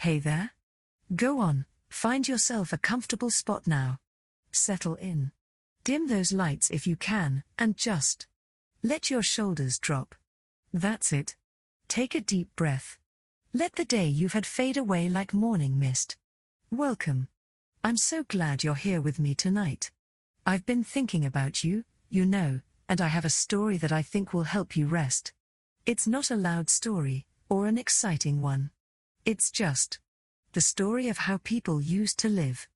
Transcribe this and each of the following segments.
Hey there? Go on, find yourself a comfortable spot now. Settle in. Dim those lights if you can, and just let your shoulders drop. That's it. Take a deep breath. Let the day you've had fade away like morning mist. Welcome. I'm so glad you're here with me tonight. I've been thinking about you, and I have a story that I think will help you rest. It's not a loud story, or an exciting one. It's just the story of how people used to live.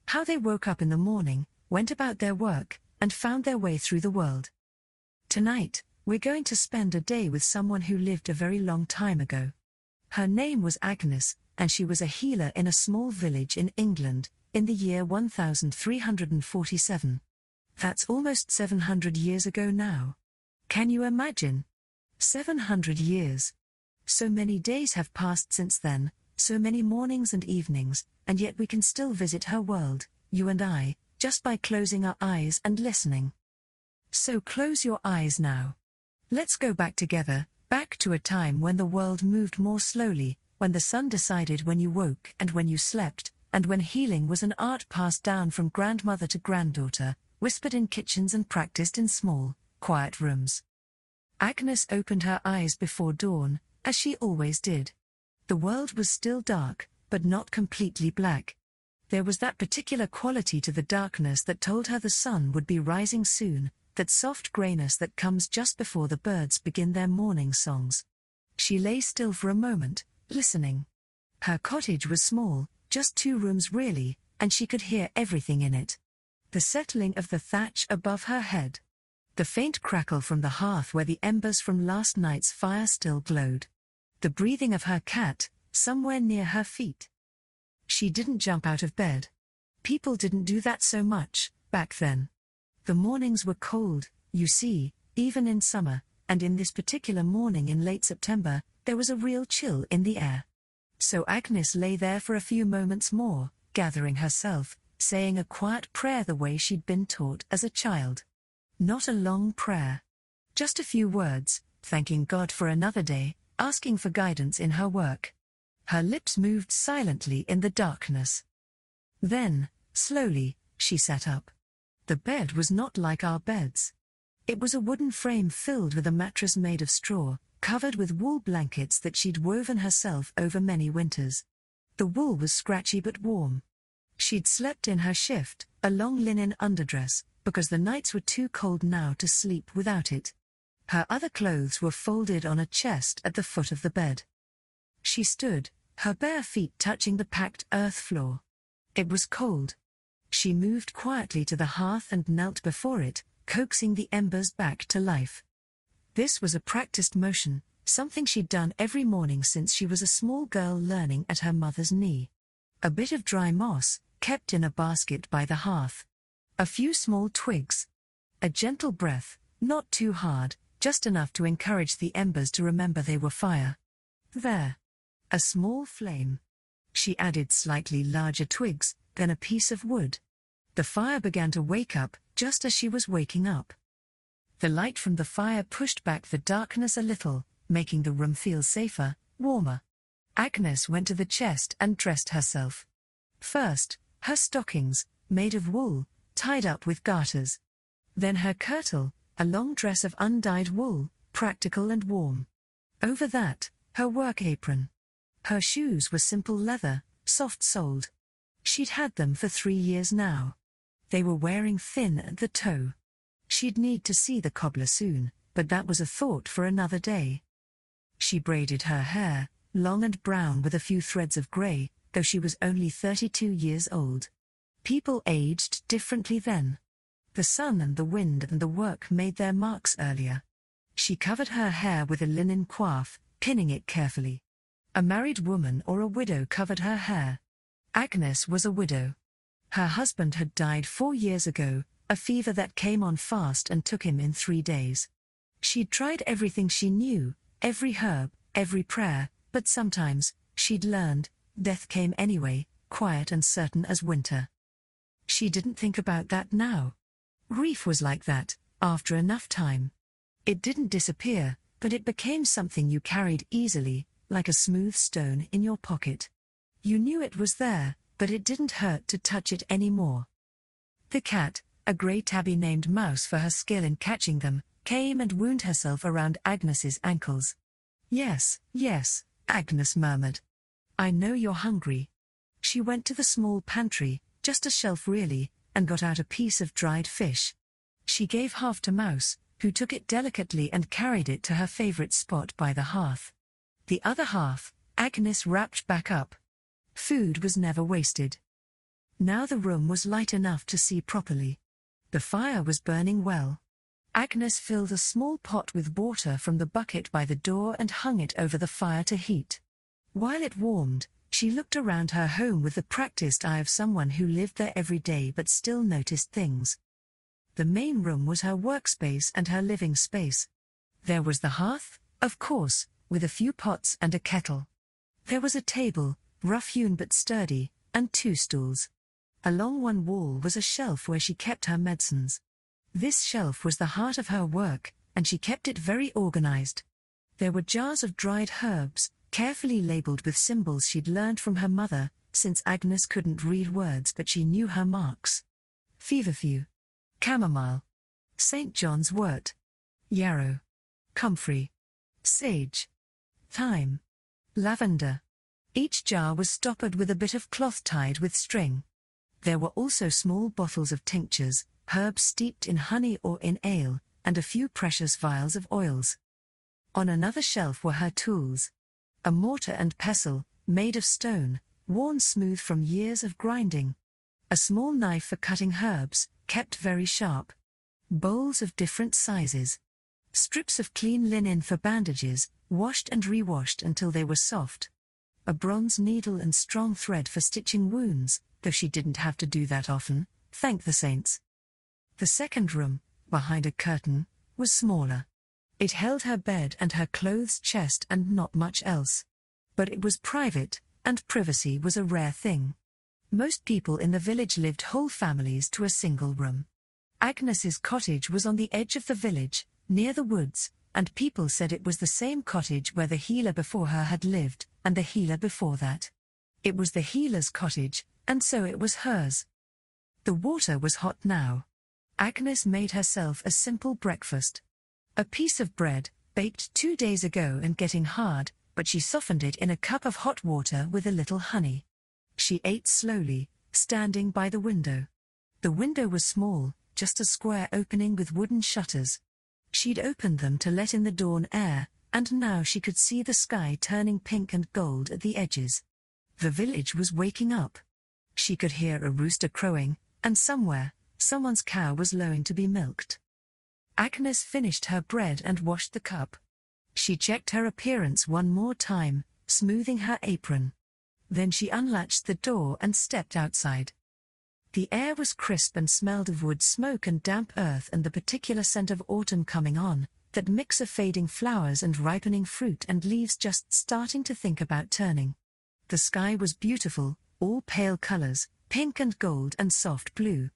How they woke up in the morning, went about their work, and found their way through the world. Tonight, we're going to spend a day with someone who lived a very long time ago. Her name was Agnes, and she was a healer in a small village in England, in the year 1347. That's almost 700 years ago now. Can you imagine? 700 years. So many days have passed since then, so many mornings and evenings, and yet we can still visit her world, you and I, just by closing our eyes and listening. So close your eyes now. Let's go back together, back to a time when the world moved more slowly, when the sun decided when you woke and when you slept, and when healing was an art passed down from grandmother to granddaughter, whispered in kitchens and practiced in small, quiet rooms. Agnes opened her eyes before dawn, as she always did. The world was still dark, but not completely black. There was that particular quality to the darkness that told her the sun would be rising soon, that soft grayness that comes just before the birds begin their morning songs. She lay still for a moment, listening. Her cottage was small, just 2 rooms really, and she could hear everything in it. The settling of the thatch above her head. The faint crackle from the hearth where the embers from last night's fire still glowed. The breathing of her cat, somewhere near her feet. She didn't jump out of bed. People didn't do that so much, back then. The mornings were cold, you see, even in summer, and in this particular morning in late September, there was a real chill in the air. So Agnes lay there for a few moments more, gathering herself, saying a quiet prayer the way she'd been taught as a child. Not a long prayer. Just a few words, thanking God for another day, asking for guidance in her work. Her lips moved silently in the darkness. Then, slowly, she sat up. The bed was not like our beds. It was a wooden frame filled with a mattress made of straw, covered with wool blankets that she'd woven herself over many winters. The wool was scratchy but warm. She'd slept in her shift, a long linen underdress, because the nights were too cold now to sleep without it. Her other clothes were folded on a chest at the foot of the bed. She stood, her bare feet touching the packed earth floor. It was cold. She moved quietly to the hearth and knelt before it, coaxing the embers back to life. This was a practiced motion, something she'd done every morning since she was a small girl learning at her mother's knee. A bit of dry moss, kept in a basket by the hearth. A few small twigs. A gentle breath, not too hard, just enough to encourage the embers to remember they were fire. There. A small flame. She added slightly larger twigs, then a piece of wood. The fire began to wake up, just as she was waking up. The light from the fire pushed back the darkness a little, making the room feel safer, warmer. Agnes went to the chest and dressed herself. First, her stockings, made of wool, tied up with garters. Then her kirtle, a long dress of undyed wool, practical and warm. Over that, her work apron. Her shoes were simple leather, soft-soled. She'd had them for 3 years now. They were wearing thin at the toe. She'd need to see the cobbler soon, but that was a thought for another day. She braided her hair, long and brown with a few threads of grey, though she was only 32 years old. People aged differently then. The sun and the wind and the work made their marks earlier. She covered her hair with a linen coif, pinning it carefully. A married woman or a widow covered her hair. Agnes was a widow. Her husband had died 4 years ago, a fever that came on fast and took him in 3 days. She'd tried everything she knew, every herb, every prayer, but sometimes, she'd learned, death came anyway, quiet and certain as winter. She didn't think about that now. Grief was like that, after enough time. It didn't disappear, but it became something you carried easily, like a smooth stone in your pocket. You knew it was there, but it didn't hurt to touch it anymore. The cat, a grey tabby named Mouse for her skill in catching them, came and wound herself around Agnes's ankles. Yes, yes, Agnes murmured. I know you're hungry. She went to the small pantry, just a shelf really, and got out a piece of dried fish. She gave half to Mouse, who took it delicately and carried it to her favorite spot by the hearth. The other half, Agnes wrapped back up. Food was never wasted. Now the room was light enough to see properly. The fire was burning well. Agnes filled a small pot with water from the bucket by the door and hung it over the fire to heat. While it warmed, she looked around her home with the practiced eye of someone who lived there every day but still noticed things. The main room was her workspace and her living space. There was the hearth, of course, with a few pots and a kettle. There was a table, rough-hewn but sturdy, and 2 stools. Along one wall was a shelf where she kept her medicines. This shelf was the heart of her work, and she kept it very organized. There were jars of dried herbs, carefully labeled with symbols she'd learned from her mother, since Agnes couldn't read words but she knew her marks. Feverfew. Chamomile. St. John's wort. Yarrow. Comfrey. Sage. Thyme. Lavender. Each jar was stoppered with a bit of cloth tied with string. There were also small bottles of tinctures, herbs steeped in honey or in ale, and a few precious vials of oils. On another shelf were her tools. A mortar and pestle, made of stone, worn smooth from years of grinding. A small knife for cutting herbs, kept very sharp. Bowls of different sizes. Strips of clean linen for bandages, washed and re-washed until they were soft. A bronze needle and strong thread for stitching wounds, though she didn't have to do that often, thank the saints. The second room, behind a curtain, was smaller. It held her bed and her clothes chest and not much else. But it was private, and privacy was a rare thing. Most people in the village lived whole families to a single room. Agnes's cottage was on the edge of the village, near the woods, and people said it was the same cottage where the healer before her had lived, and the healer before that. It was the healer's cottage, and so it was hers. The water was hot now. Agnes made herself a simple breakfast. A piece of bread, baked 2 days ago and getting hard, but she softened it in a cup of hot water with a little honey. She ate slowly, standing by the window. The window was small, just a square opening with wooden shutters. She'd opened them to let in the dawn air, and now she could see the sky turning pink and gold at the edges. The village was waking up. She could hear a rooster crowing, and somewhere, someone's cow was lowing to be milked. Agnes finished her bread and washed the cup. She checked her appearance one more time, smoothing her apron. Then she unlatched the door and stepped outside. The air was crisp and smelled of wood smoke and damp earth and the particular scent of autumn coming on, that mix of fading flowers and ripening fruit and leaves just starting to think about turning. The sky was beautiful, all pale colors, pink and gold and soft blue.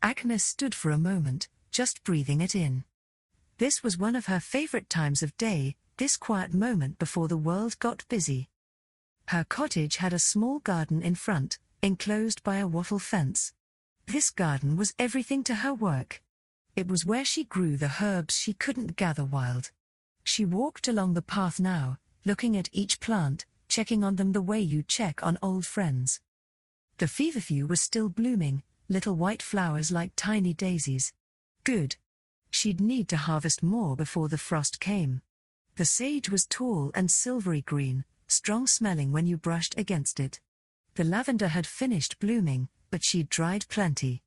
Agnes stood for a moment, just breathing it in. This was one of her favorite times of day, this quiet moment before the world got busy. Her cottage had a small garden in front, enclosed by a wattle fence. This garden was everything to her work. It was where she grew the herbs she couldn't gather wild. She walked along the path now, looking at each plant, checking on them the way you check on old friends. The feverfew was still blooming, little white flowers like tiny daisies. Good. She'd need to harvest more before the frost came. The sage was tall and silvery green, strong smelling when you brushed against it. The lavender had finished blooming, but she'd dried plenty.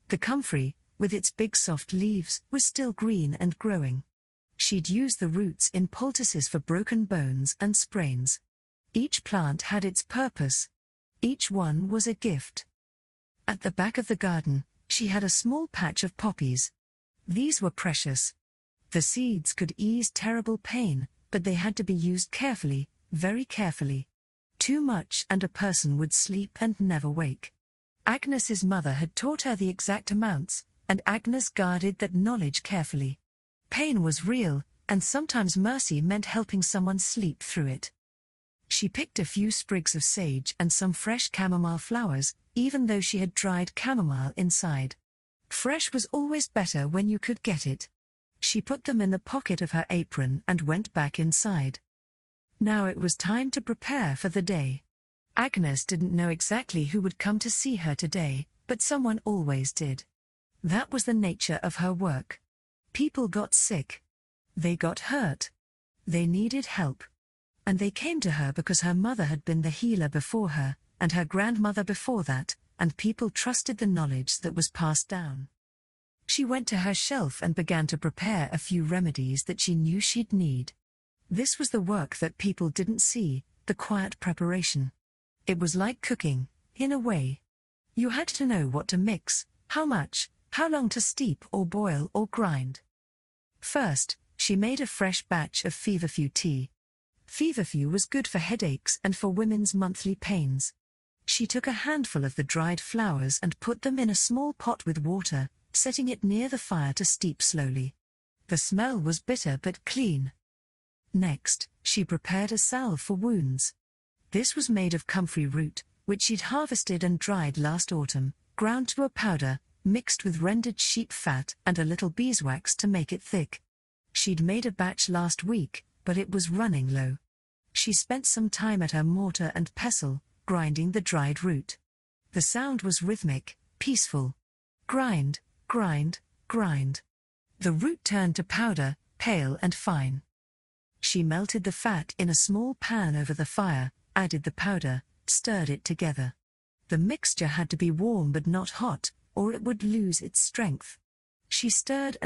The comfrey, with its big soft leaves, was still green and growing. She'd used the roots in poultices for broken bones and sprains. Each plant had its purpose. Each one was a gift. At the back of the garden, she had a small patch of poppies. These were precious. The seeds could ease terrible pain, but they had to be used carefully, very carefully. Too much and a person would sleep and never wake. Agnes's mother had taught her the exact amounts, and Agnes guarded that knowledge carefully. Pain was real, and sometimes mercy meant helping someone sleep through it. She picked a few sprigs of sage and some fresh chamomile flowers, even though she had dried chamomile inside. Fresh was always better when you could get it. She put them in the pocket of her apron and went back inside. Now it was time to prepare for the day. Agnes didn't know exactly who would come to see her today, but someone always did. That was the nature of her work. People got sick. They got hurt. They needed help. And they came to her because her mother had been the healer before her, and her grandmother before that, and people trusted the knowledge that was passed down. She went to her shelf and began to prepare a few remedies that she knew she'd need. This was the work that people didn't see, the quiet preparation. It was like cooking, in a way. You had to know what to mix, how much, how long to steep or boil or grind. First, she made a fresh batch of feverfew tea. Feverfew was good for headaches and for women's monthly pains. She took a handful of the dried flowers and put them in a small pot with water, setting it near the fire to steep slowly. The smell was bitter but clean. Next, she prepared a salve for wounds. This was made of comfrey root, which she'd harvested and dried last autumn, ground to a powder, mixed with rendered sheep fat and a little beeswax to make it thick. She'd made a batch last week, but it was running low. She spent some time at her mortar and pestle, grinding the dried root. The sound was rhythmic, peaceful. Grind, grind, grind. The root turned to powder, pale and fine. She melted the fat in a small pan over the fire, added the powder, stirred it together. The mixture had to be warm but not hot, or it would lose its strength. She stirred,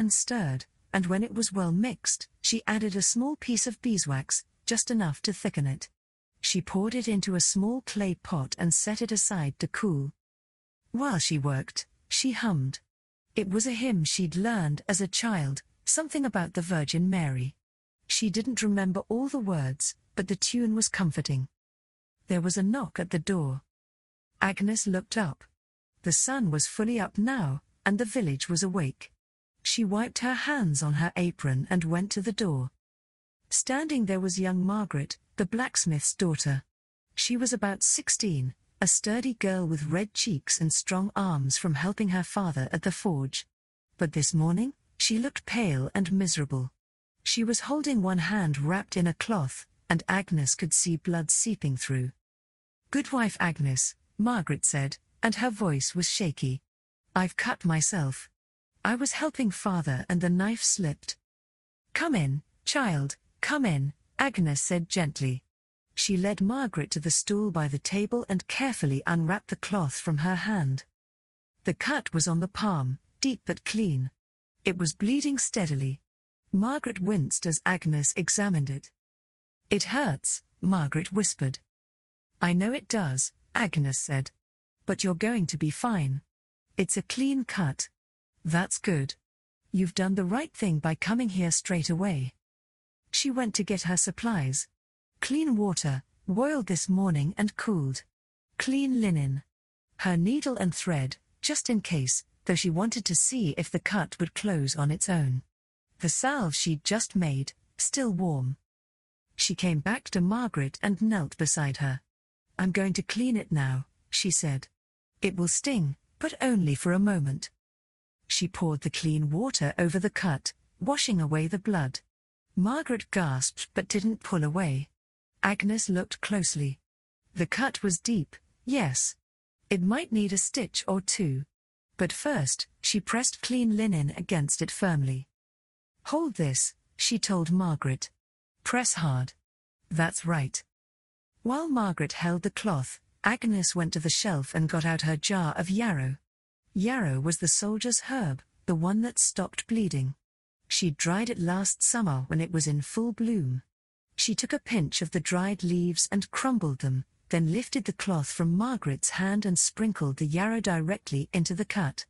and when it was well mixed, she added a small piece of beeswax, just enough to thicken it. She poured it into a small clay pot and set it aside to cool. While she worked, she hummed. It was a hymn she'd learned as a child, something about the Virgin Mary. She didn't remember all the words, but the tune was comforting. There was a knock at the door. Agnes looked up. The sun was fully up now, and the village was awake. She wiped her hands on her apron and went to the door. Standing there was young Margaret, the blacksmith's daughter. She was about 16, a sturdy girl with red cheeks and strong arms from helping her father at the forge. But this morning, she looked pale and miserable. She was holding one hand wrapped in a cloth, and Agnes could see blood seeping through. "Good wife Agnes," Margaret said, and her voice was shaky. "I've cut myself. I was helping father and the knife slipped." "Come in, child, come in," Agnes said gently. She led Margaret to the stool by the table and carefully unwrapped the cloth from her hand. The cut was on the palm, deep but clean. It was bleeding steadily. Margaret winced as Agnes examined it. "It hurts," Margaret whispered. "I know it does," Agnes said. "But you're going to be fine. It's a clean cut. That's good. You've done the right thing by coming here straight away." She went to get her supplies. Clean water, boiled this morning and cooled. Clean linen. Her needle and thread, just in case, though she wanted to see if the cut would close on its own. The salve she'd just made, still warm. She came back to Margaret and knelt beside her. "I'm going to clean it now," she said. "It will sting, but only for a moment." She poured the clean water over the cut, washing away the blood. Margaret gasped but didn't pull away. Agnes looked closely. The cut was deep, yes. It might need a stitch or two. But first, she pressed clean linen against it firmly. "Hold this," she told Margaret. "Press hard. That's right." While Margaret held the cloth, Agnes went to the shelf and got out her jar of yarrow. Yarrow was the soldier's herb, the one that stopped bleeding. She'd dried it last summer when it was in full bloom. She took a pinch of the dried leaves and crumbled them, then lifted the cloth from Margaret's hand and sprinkled the yarrow directly into the cut.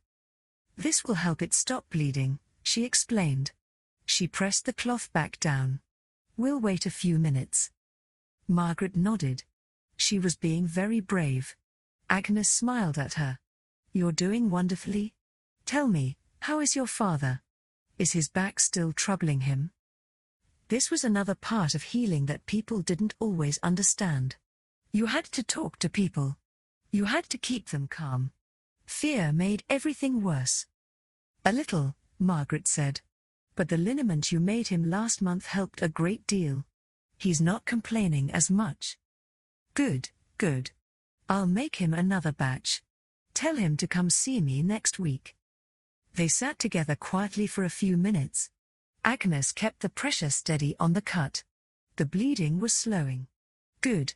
"This will help it stop bleeding," she explained. She pressed the cloth back down. "We'll wait a few minutes." Margaret nodded. She was being very brave. Agnes smiled at her. "You're doing wonderfully. Tell me, how is your father? Is his back still troubling him?" This was another part of healing that people didn't always understand. You had to talk to people. You had to keep them calm. Fear made everything worse. A little, Margaret said. But the liniment you made him last month helped a great deal. He's not complaining as much. Good, good. I'll make him another batch. Tell him to come see me next week. They sat together quietly for a few minutes. Agnes kept the pressure steady on the cut. The bleeding was slowing. Good.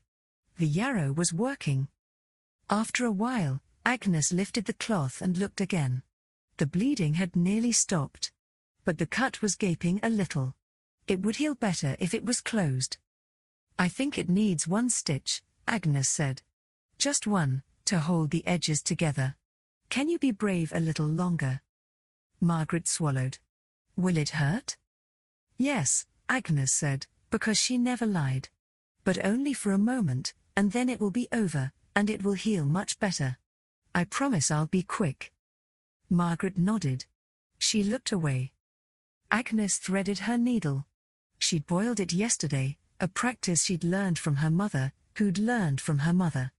The yarrow was working. After a while, Agnes lifted the cloth and looked again. The bleeding had nearly stopped. But the cut was gaping a little. It would heal better if it was closed. I think it needs 1 stitch, Agnes said. Just 1, to hold the edges together. Can you be brave a little longer? Margaret swallowed. Will it hurt? Yes, Agnes said, because she never lied. But only for a moment, and then it will be over, and it will heal much better. I promise I'll be quick. Margaret nodded. She looked away. Agnes threaded her needle. She'd boiled it yesterday, a practice she'd learned from her mother, who'd learned from her mother.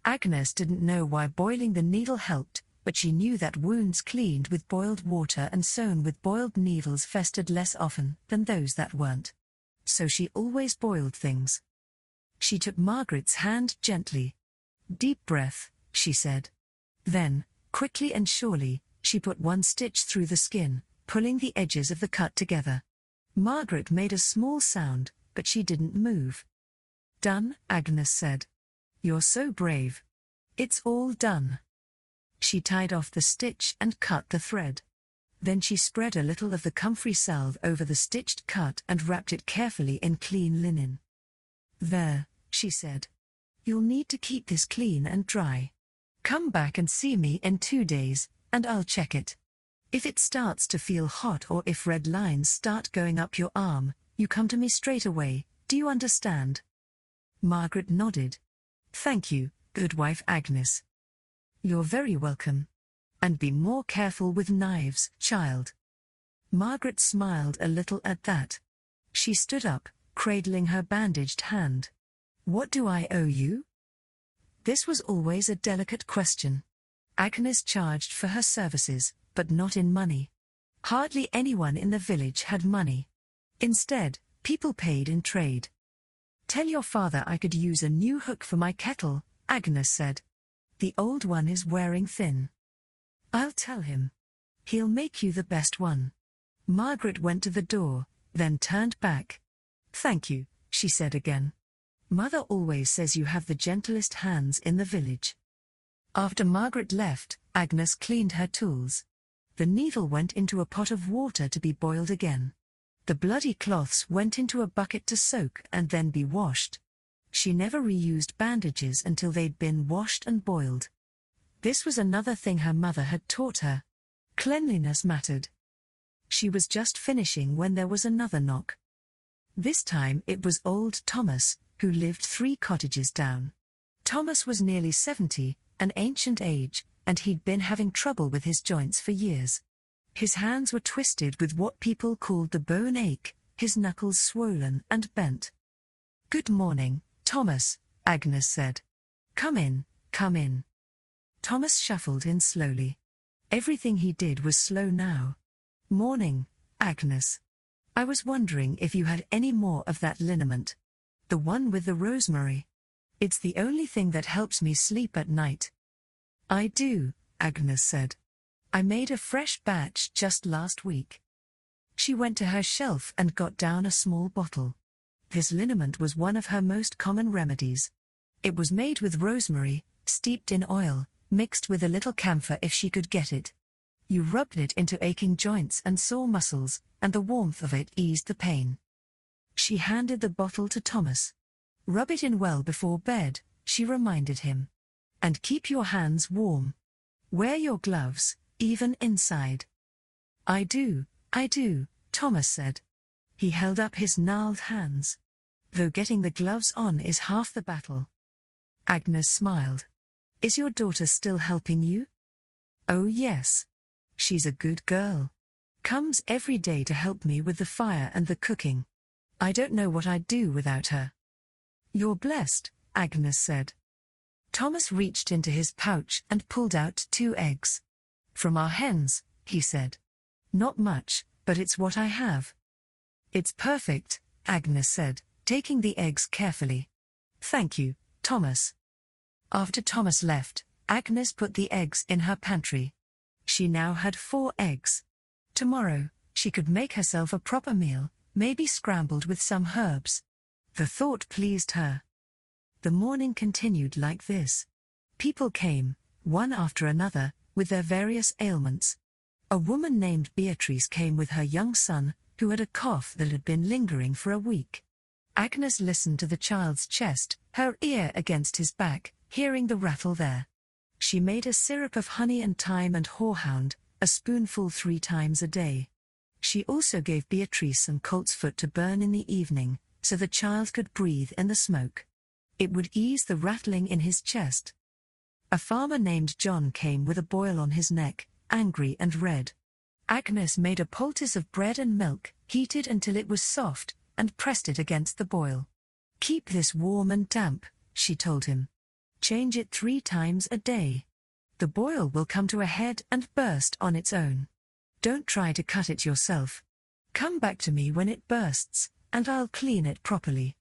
Agnes didn't know why boiling the needle helped, but she knew that wounds cleaned with boiled water and sewn with boiled needles festered less often than those that weren't. So she always boiled things. She took Margaret's hand gently. Deep breath, she said. Then, quickly and surely, she put 1 stitch through the skin, pulling the edges of the cut together. Margaret made a small sound, but she didn't move. Done, Agnes said. You're so brave. It's all done. She tied off the stitch and cut the thread. Then she spread a little of the comfrey salve over the stitched cut and wrapped it carefully in clean linen. There, she said. You'll need to keep this clean and dry. Come back and see me in 2 days, and I'll check it. If it starts to feel hot or if red lines start going up your arm, you come to me straight away, do you understand? Margaret nodded. Thank you, good wife Agnes. You're very welcome. And be more careful with knives, child. Margaret smiled a little at that. She stood up, cradling her bandaged hand. What do I owe you? This was always a delicate question. Agnes charged for her services, but not in money. Hardly anyone in the village had money. Instead, people paid in trade. Tell your father I could use a new hook for my kettle, Agnes said. The old one is wearing thin. I'll tell him. He'll make you the best one. Margaret went to the door, then turned back. Thank you, she said again. Mother always says you have the gentlest hands in the village. After Margaret left, Agnes cleaned her tools. The needle went into a pot of water to be boiled again. The bloody cloths went into a bucket to soak and then be washed. She never reused bandages until they'd been washed and boiled. This was another thing her mother had taught her. Cleanliness mattered. She was just finishing when there was another knock. This time it was old Thomas, who lived 3 cottages down. Thomas was nearly 70, an ancient age, and he'd been having trouble with his joints for years. His hands were twisted with what people called the bone ache, his knuckles swollen and bent. Good morning, Thomas, Agnes said. Come in, come in. Thomas shuffled in slowly. Everything he did was slow now. Morning, Agnes. I was wondering if you had any more of that liniment. The one with the rosemary. It's the only thing that helps me sleep at night. I do, Agnes said. I made a fresh batch just last week. She went to her shelf and got down a small bottle. This liniment was one of her most common remedies. It was made with rosemary, steeped in oil, mixed with a little camphor if she could get it. You rubbed it into aching joints and sore muscles, and the warmth of it eased the pain. She handed the bottle to Thomas. Rub it in well before bed, she reminded him. And keep your hands warm. Wear your gloves, even inside. I do, Thomas said. He held up his gnarled hands. Though getting the gloves on is half the battle. Agnes smiled. Is your daughter still helping you? Oh yes. She's a good girl. Comes every day to help me with the fire and the cooking. I don't know what I'd do without her. You're blessed, Agnes said. Thomas reached into his pouch and pulled out 2 eggs. From our hens, he said. Not much, but it's what I have. It's perfect, Agnes said, taking the eggs carefully. Thank you, Thomas. After Thomas left, Agnes put the eggs in her pantry. She now had 4 eggs. Tomorrow, she could make herself a proper meal, maybe scrambled with some herbs. The thought pleased her. The morning continued like this. People came, one after another, with their various ailments. A woman named Beatrice came with her young son, who had a cough that had been lingering for a week. Agnes listened to the child's chest, her ear against his back, hearing the rattle there. She made a syrup of honey and thyme and horehound, a spoonful 3 times a day. She also gave Beatrice some coltsfoot to burn in the evening, so the child could breathe in the smoke. It would ease the rattling in his chest. A farmer named John came with a boil on his neck, angry and red. Agnes made a poultice of bread and milk, heated until it was soft, and pressed it against the boil. Keep this warm and damp, she told him. Change it 3 times a day. The boil will come to a head and burst on its own. Don't try to cut it yourself. Come back to me when it bursts, and I'll clean it properly.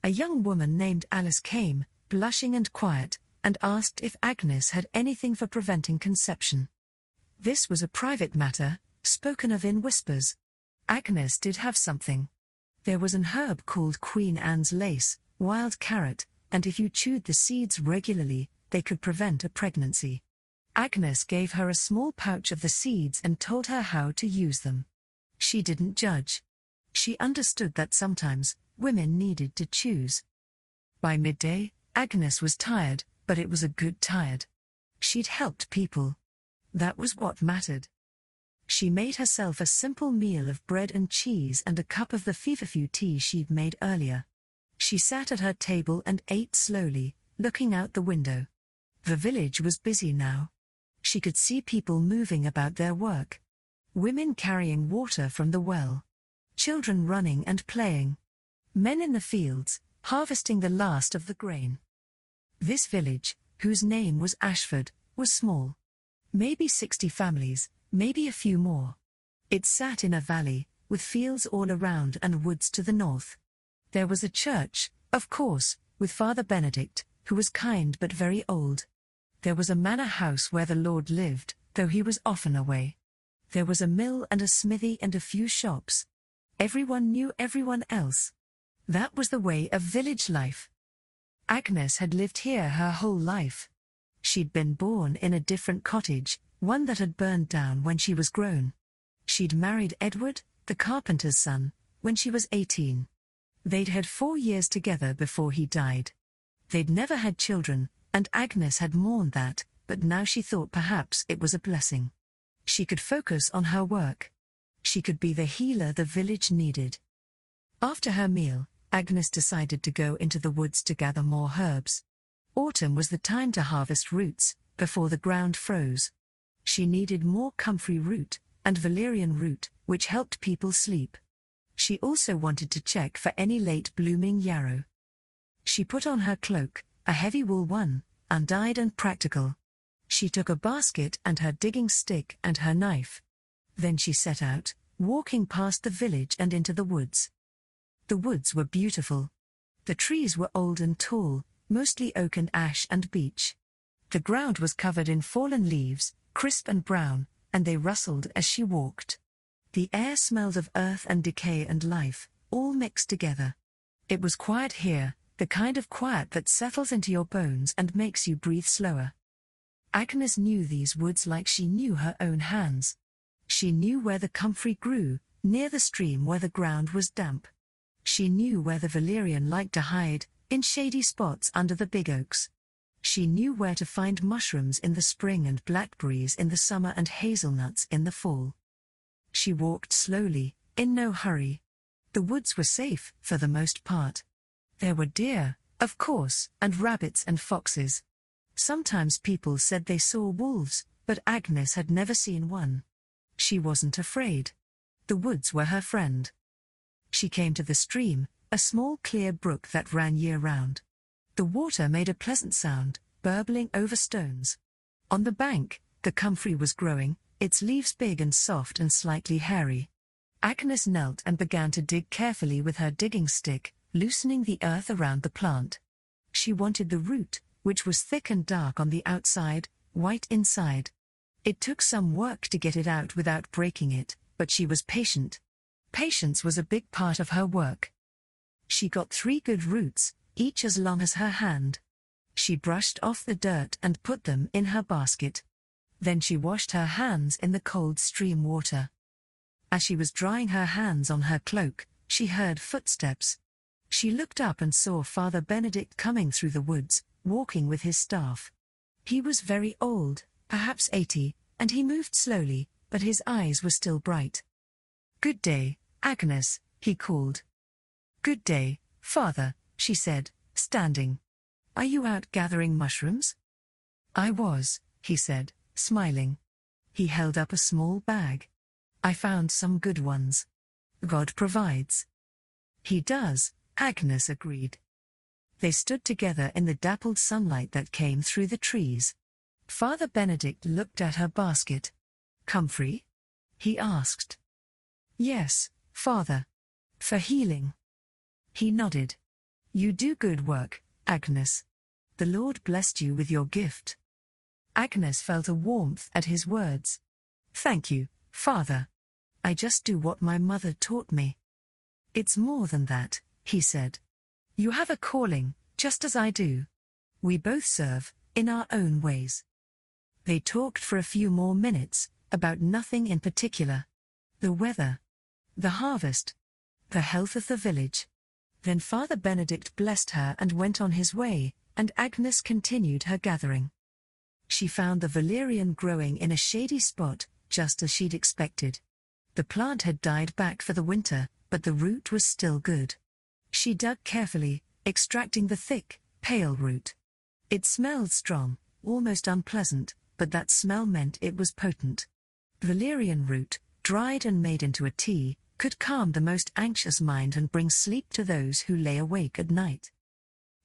A young woman named Alice came, blushing and quiet, and asked if Agnes had anything for preventing conception. This was a private matter, spoken of in whispers. Agnes did have something. There was an herb called Queen Anne's lace, wild carrot, and if you chewed the seeds regularly, they could prevent a pregnancy. Agnes gave her a small pouch of the seeds and told her how to use them. She didn't judge. She understood that sometimes, women needed to choose. By midday, Agnes was tired, but it was a good tired. She'd helped people. That was what mattered. She made herself a simple meal of bread and cheese and a cup of the feverfew tea she'd made earlier. She sat at her table and ate slowly, looking out the window. The village was busy now. She could see people moving about their work. Women carrying water from the well. Children running and playing. Men in the fields, harvesting the last of the grain. This village, whose name was Ashford, was small. Maybe 60 families, maybe a few more. It sat in a valley, with fields all around and woods to the north. There was a church, of course, with Father Benedict, who was kind but very old. There was a manor house where the Lord lived, though he was often away. There was a mill and a smithy and a few shops. Everyone knew everyone else. That was the way of village life. Agnes had lived here her whole life. She'd been born in a different cottage, one that had burned down when she was grown. She'd married Edward, the carpenter's son, when she was 18. They'd had 4 years together before he died. They'd never had children, and Agnes had mourned that, but now she thought perhaps it was a blessing. She could focus on her work. She could be the healer the village needed. After her meal, Agnes decided to go into the woods to gather more herbs. Autumn was the time to harvest roots, before the ground froze. She needed more comfrey root, and valerian root, which helped people sleep. She also wanted to check for any late-blooming yarrow. She put on her cloak, a heavy wool one, undyed and practical. She took a basket and her digging stick and her knife. Then she set out, walking past the village and into the woods. The woods were beautiful. The trees were old and tall, mostly oak and ash and beech. The ground was covered in fallen leaves, crisp and brown, and they rustled as she walked. The air smelled of earth and decay and life, all mixed together. It was quiet here, the kind of quiet that settles into your bones and makes you breathe slower. Agnes knew these woods like she knew her own hands. She knew where the comfrey grew, near the stream where the ground was damp. She knew where the valerian liked to hide, in shady spots under the big oaks. She knew where to find mushrooms in the spring and blackberries in the summer and hazelnuts in the fall. She walked slowly, in no hurry. The woods were safe, for the most part. There were deer, of course, and rabbits and foxes. Sometimes people said they saw wolves, but Agnes had never seen one. She wasn't afraid. The woods were her friend. She came to the stream, a small clear brook that ran year-round. The water made a pleasant sound, burbling over stones. On the bank, the comfrey was growing, its leaves big and soft and slightly hairy. Agnes knelt and began to dig carefully with her digging stick, loosening the earth around the plant. She wanted the root, which was thick and dark on the outside, white inside. It took some work to get it out without breaking it, but she was patient. Patience was a big part of her work. She got 3 good roots, each as long as her hand. She brushed off the dirt and put them in her basket. Then she washed her hands in the cold stream water. As she was drying her hands on her cloak, she heard footsteps. She looked up and saw Father Benedict coming through the woods, walking with his staff. He was very old, perhaps 80, and he moved slowly, but his eyes were still bright. "Good day, Agnes," he called. "Good day, Father," she said, standing. "Are you out gathering mushrooms?" "I was," he said, smiling. He held up a small bag. "I found some good ones. God provides." "He does," Agnes agreed. They stood together in the dappled sunlight that came through the trees. Father Benedict looked at her basket. "Comfrey?" he asked. "Yes, Father. For healing." He nodded. "You do good work, Agnes. The Lord blessed you with your gift." Agnes felt a warmth at his words. "Thank you, Father. I just do what my mother taught me." "It's more than that," he said. "You have a calling, just as I do. We both serve, in our own ways." They talked for a few more minutes, about nothing in particular. The weather, the harvest, the health of the village. Then Father Benedict blessed her and went on his way, and Agnes continued her gathering. She found the valerian growing in a shady spot, just as she'd expected. The plant had died back for the winter, but the root was still good. She dug carefully, extracting the thick, pale root. It smelled strong, almost unpleasant, but that smell meant it was potent. Valerian root, dried and made into a tea, could calm the most anxious mind and bring sleep to those who lay awake at night.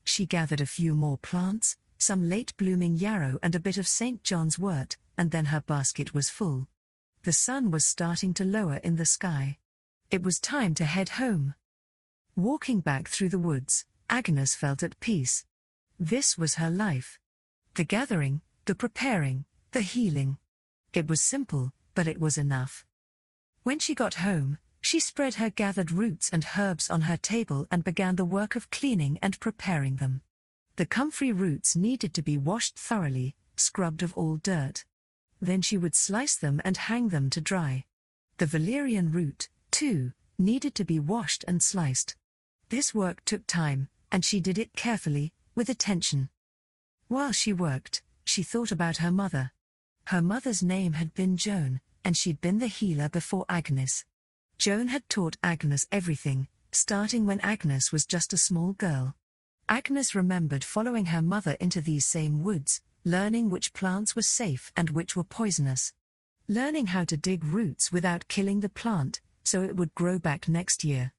She gathered a few more plants, some late-blooming yarrow and a bit of St. John's wort, and then her basket was full. The sun was starting to lower in the sky. It was time to head home. Walking back through the woods, Agnes felt at peace. This was her life. The gathering, the preparing, the healing. It was simple, but it was enough. When she got home, she spread her gathered roots and herbs on her table and began the work of cleaning and preparing them. The comfrey roots needed to be washed thoroughly, scrubbed of all dirt. Then she would slice them and hang them to dry. The valerian root, too, needed to be washed and sliced. This work took time, and she did it carefully, with attention. While she worked, she thought about her mother. Her mother's name had been Joan, and she'd been the healer before Agnes. Joan had taught Agnes everything, starting when Agnes was just a small girl. Agnes remembered following her mother into these same woods, learning which plants were safe and which were poisonous. Learning how to dig roots without killing the plant, so it would grow back next year.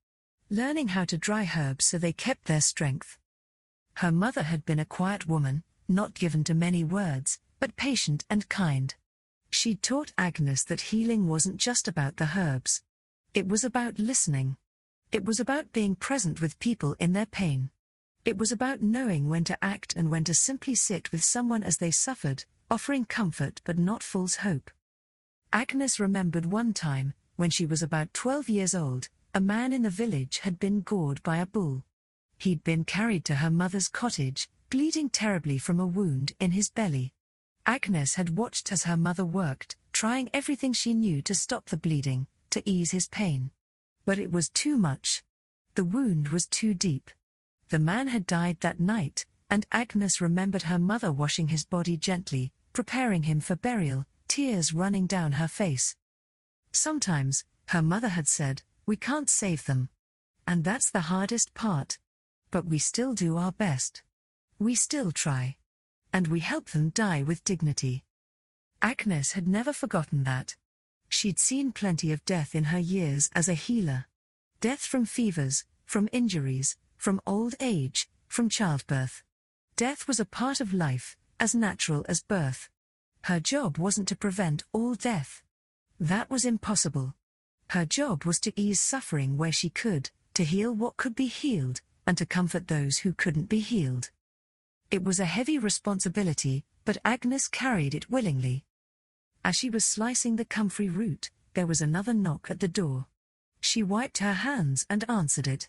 Learning how to dry herbs so they kept their strength. Her mother had been a quiet woman, not given to many words, but patient and kind. She'd taught Agnes that healing wasn't just about the herbs. It was about listening. It was about being present with people in their pain. It was about knowing when to act and when to simply sit with someone as they suffered, offering comfort but not false hope. Agnes remembered one time, when she was about 12 years old, a man in the village had been gored by a bull. He'd been carried to her mother's cottage, bleeding terribly from a wound in his belly. Agnes had watched as her mother worked, trying everything she knew to stop the bleeding, to ease his pain. But it was too much. The wound was too deep. The man had died that night, and Agnes remembered her mother washing his body gently, preparing him for burial, tears running down her face. Sometimes, her mother had said, "We can't save them. And that's the hardest part. But we still do our best. We still try. And we help them die with dignity." Agnes had never forgotten that. She'd seen plenty of death in her years as a healer. Death from fevers, from injuries, from old age, from childbirth. Death was a part of life, as natural as birth. Her job wasn't to prevent all death. That was impossible. Her job was to ease suffering where she could, to heal what could be healed, and to comfort those who couldn't be healed. It was a heavy responsibility, but Agnes carried it willingly. As she was slicing the comfrey root, there was another knock at the door. She wiped her hands and answered it.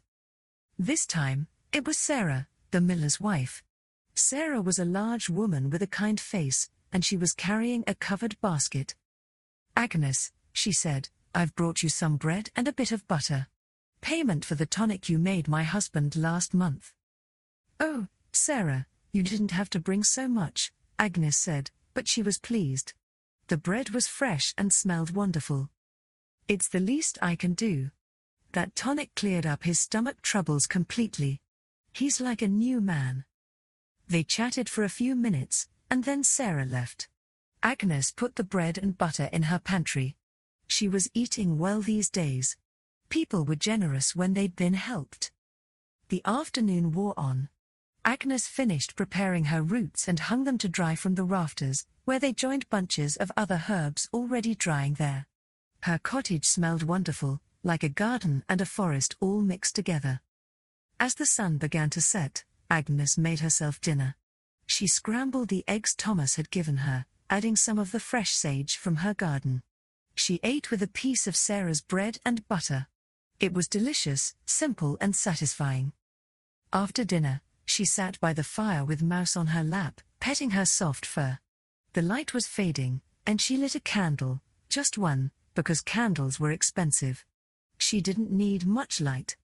This time, it was Sarah, the miller's wife. Sarah was a large woman with a kind face, and she was carrying a covered basket. "Agnes," she said, "I've brought you some bread and a bit of butter. Payment for the tonic you made my husband last month." "Oh, Sarah, you didn't have to bring so much," Agnes said, but she was pleased. The bread was fresh and smelled wonderful. "It's the least I can do." That tonic cleared up his stomach troubles completely. "He's like a new man." They chatted for a few minutes, and then Sarah left. Agnes put the bread and butter in her pantry. She was eating well these days. People were generous when they'd been helped. The afternoon wore on. Agnes finished preparing her roots and hung them to dry from the rafters, where they joined bunches of other herbs already drying there. Her cottage smelled wonderful, like a garden and a forest all mixed together. As the sun began to set, Agnes made herself dinner. She scrambled the eggs Thomas had given her, adding some of the fresh sage from her garden. She ate with a piece of Sarah's bread and butter. It was delicious, simple and satisfying. After dinner, she sat by the fire with Mouse on her lap, petting her soft fur. The light was fading, and she lit a candle, just one, because candles were expensive. She didn't need much light.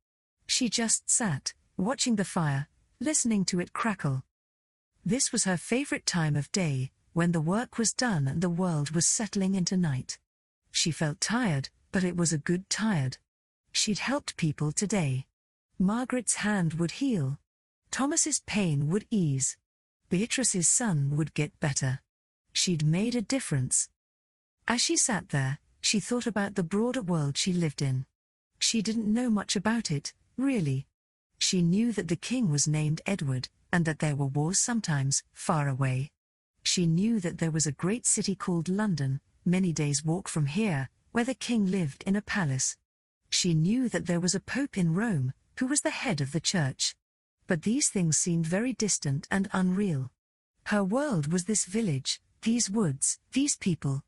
She just sat, watching the fire, listening to it crackle. This was her favorite time of day, when the work was done and the world was settling into night. She felt tired, but it was a good tired. She'd helped people today. Margaret's hand would heal. Thomas's pain would ease. Beatrice's son would get better. She'd made a difference. As she sat there, she thought about the broader world she lived in. She didn't know much about it, really. She knew that the king was named Edward, and that there were wars sometimes, far away. She knew that there was a great city called London, many days' walk from here, where the king lived in a palace. She knew that there was a pope in Rome, who was the head of the church. But these things seemed very distant and unreal. Her world was this village, these woods, these people.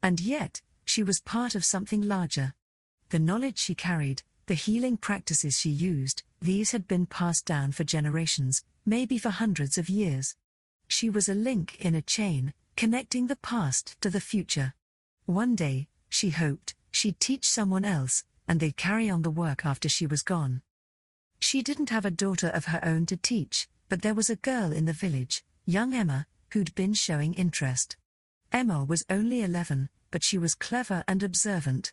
And yet, she was part of something larger. The knowledge she carried, the healing practices she used, these had been passed down for generations, maybe for hundreds of years. She was a link in a chain, connecting the past to the future. One day, she hoped, she'd teach someone else, and they'd carry on the work after she was gone. She didn't have a daughter of her own to teach, but there was a girl in the village, young Emma, who'd been showing interest. Emma was only 11, but she was clever and observant.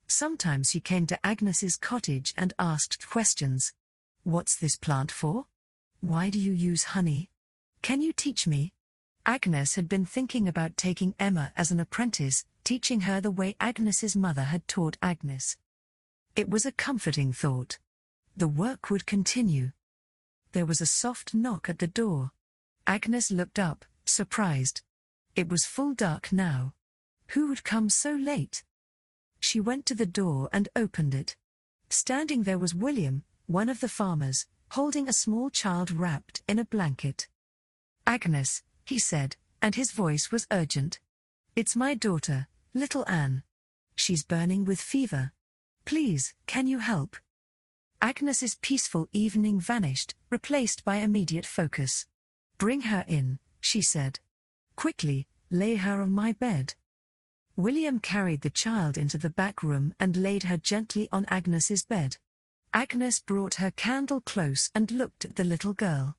Sometimes she came to Agnes's cottage and asked questions. "What's this plant for? Why do you use honey? Can you teach me?" Agnes had been thinking about taking Emma as an apprentice, teaching her the way Agnes's mother had taught Agnes. It was a comforting thought. The work would continue. There was a soft knock at the door. Agnes looked up, surprised. It was full dark now. Who would come so late? She went to the door and opened it. Standing there was William, one of the farmers, holding a small child wrapped in a blanket. "Agnes," he said, and his voice was urgent. "It's my daughter, little Anne. She's burning with fever. Please, can you help?" Agnes's peaceful evening vanished, replaced by immediate focus. "Bring her in," she said. "Quickly, lay her on my bed." William carried the child into the back room and laid her gently on Agnes's bed. Agnes brought her candle close and looked at the little girl.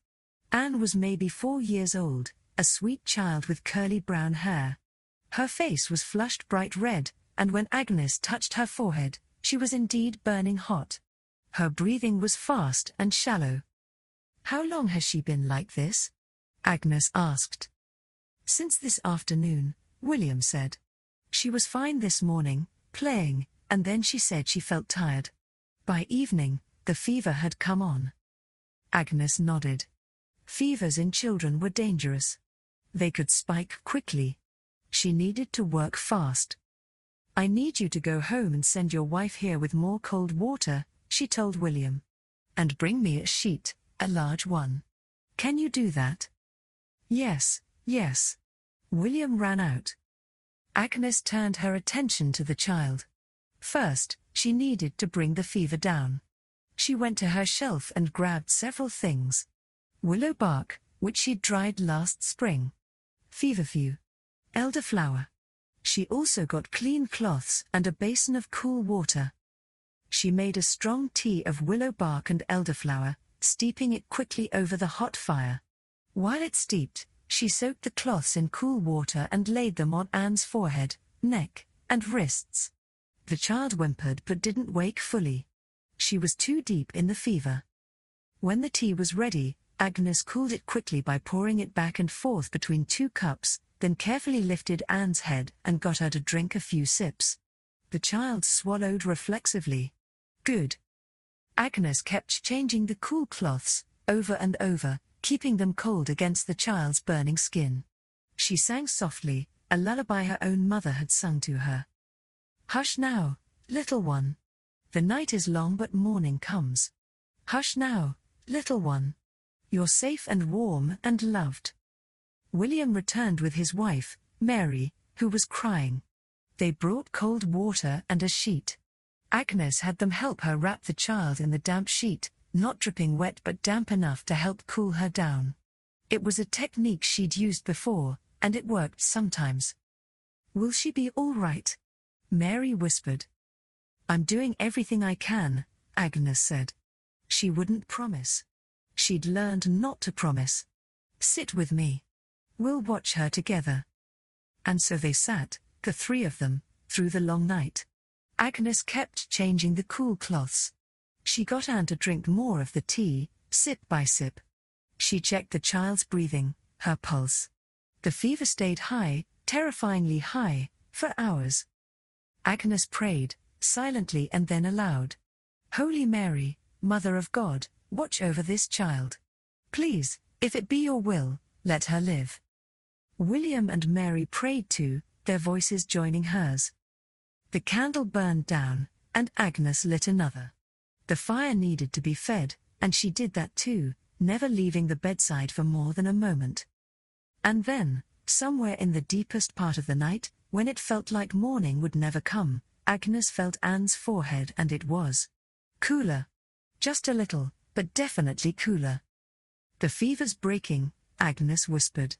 Anne was maybe 4 years old, a sweet child with curly brown hair. Her face was flushed bright red, and when Agnes touched her forehead, she was indeed burning hot. Her breathing was fast and shallow. "How long has she been like this?" Agnes asked. "Since this afternoon," William said. "She was fine this morning, playing, and then she said she felt tired. By evening, the fever had come on. Agnes nodded. Fevers in children were dangerous. They could spike quickly. She needed to work fast. "I need you to go home and send your wife here with more cold water," she told William. "And bring me a sheet, a large one. Can you do that?" "Yes, yes." William ran out. Agnes turned her attention to the child. First, she needed to bring the fever down. She went to her shelf and grabbed several things. Willow bark, which she'd dried last spring. Feverfew. Elderflower. She also got clean cloths and a basin of cool water. She made a strong tea of willow bark and elderflower, steeping it quickly over the hot fire. While it steeped, she soaked the cloths in cool water and laid them on Anne's forehead, neck, and wrists. The child whimpered but didn't wake fully. She was too deep in the fever. When the tea was ready, Agnes cooled it quickly by pouring it back and forth between 2 cups, then carefully lifted Anne's head and got her to drink a few sips. The child swallowed reflexively. Good. Agnes kept changing the cool cloths, over and over, keeping them cold against the child's burning skin. She sang softly, a lullaby her own mother had sung to her. "Hush now, little one. The night is long but morning comes. Hush now, little one. You're safe and warm and loved." William returned with his wife, Mary, who was crying. They brought cold water and a sheet. Agnes had them help her wrap the child in the damp sheet, not dripping wet but damp enough to help cool her down. It was a technique she'd used before, and it worked sometimes. "Will she be all right?" Mary whispered. "I'm doing everything I can," Agnes said. She wouldn't promise. She'd learned not to promise. "Sit with me. We'll watch her together." And so they sat, the 3 of them, through the long night. Agnes kept changing the cool cloths. She got Anne to drink more of the tea, sip by sip. She checked the child's breathing, her pulse. The fever stayed high, terrifyingly high, for hours. Agnes prayed, silently and then aloud. "Holy Mary, Mother of God, watch over this child. Please, if it be your will, let her live." William and Mary prayed too, their voices joining hers. The candle burned down, and Agnes lit another. The fire needed to be fed, and she did that too, never leaving the bedside for more than a moment. And then, somewhere in the deepest part of the night, when it felt like morning would never come, Agnes felt Anne's forehead and it was cooler. Just a little, but definitely cooler. "The fever's breaking," Agnes whispered.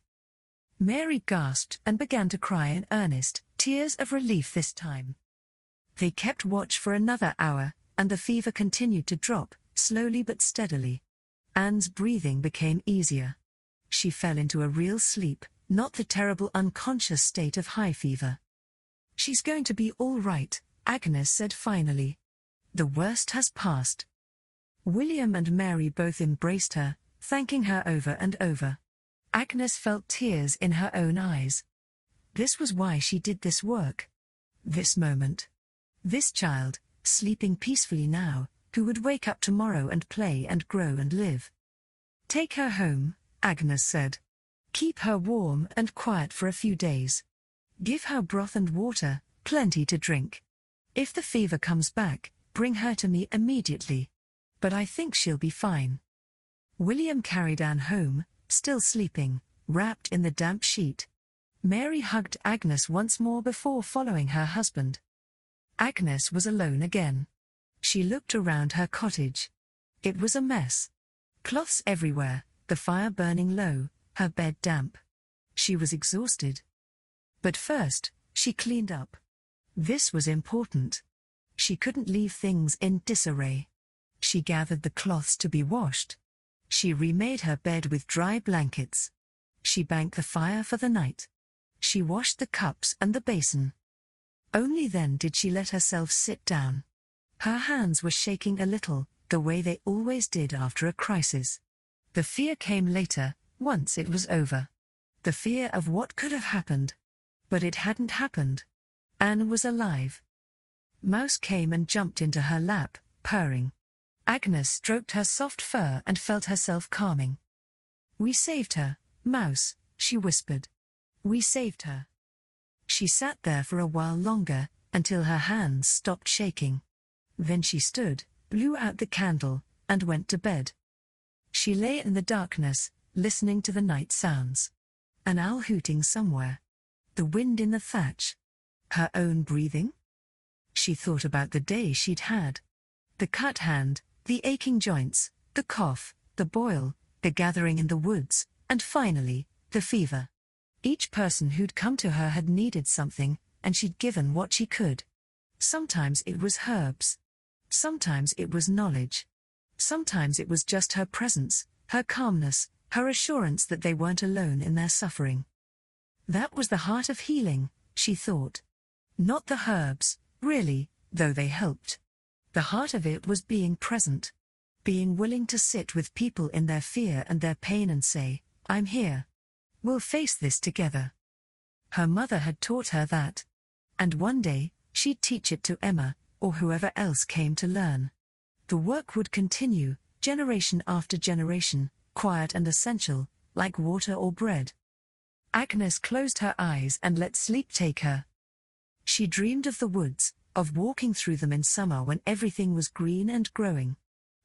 Mary gasped and began to cry in earnest, tears of relief this time. They kept watch for another hour, and the fever continued to drop, slowly but steadily. Anne's breathing became easier. She fell into a real sleep, not the terrible unconscious state of high fever. "She's going to be all right," Agnes said finally. "The worst has passed." William and Mary both embraced her, thanking her over and over. Agnes felt tears in her own eyes. This was why she did this work. This moment. This child, sleeping peacefully now, who would wake up tomorrow and play and grow and live. "Take her home," Agnes said. "Keep her warm and quiet for a few days. Give her broth and water, plenty to drink. If the fever comes back, bring her to me immediately. But I think she'll be fine." William carried Anne home, still sleeping, wrapped in the damp sheet. Mary hugged Agnes once more before following her husband. Agnes was alone again. She looked around her cottage. It was a mess. Cloths everywhere, the fire burning low, her bed damp. She was exhausted. But first, she cleaned up. This was important. She couldn't leave things in disarray. She gathered the cloths to be washed. She remade her bed with dry blankets. She banked the fire for the night. She washed the cups and the basin. Only then did she let herself sit down. Her hands were shaking a little, the way they always did after a crisis. The fear came later, once it was over. The fear of what could have happened. But it hadn't happened. Anne was alive. Mouse came and jumped into her lap, purring. Agnes stroked her soft fur and felt herself calming. "We saved her, Mouse," she whispered. "We saved her." She sat there for a while longer, until her hands stopped shaking. Then she stood, blew out the candle, and went to bed. She lay in the darkness, listening to the night sounds. An owl hooting somewhere. The wind in the thatch. Her own breathing? She thought about the day she'd had. The cut hand, the aching joints, the cough, the boil, the gathering in the woods, and finally, the fever. Each person who'd come to her had needed something, and she'd given what she could. Sometimes it was herbs. Sometimes it was knowledge. Sometimes it was just her presence, her calmness, her assurance that they weren't alone in their suffering. That was the heart of healing, she thought. Not the herbs, really, though they helped. The heart of it was being present. Being willing to sit with people in their fear and their pain and say, "I'm here. We'll face this together." Her mother had taught her that. And one day, she'd teach it to Emma, or whoever else came to learn. The work would continue, generation after generation, quiet and essential, like water or bread. Agnes closed her eyes and let sleep take her. She dreamed of the woods, of walking through them in summer when everything was green and growing.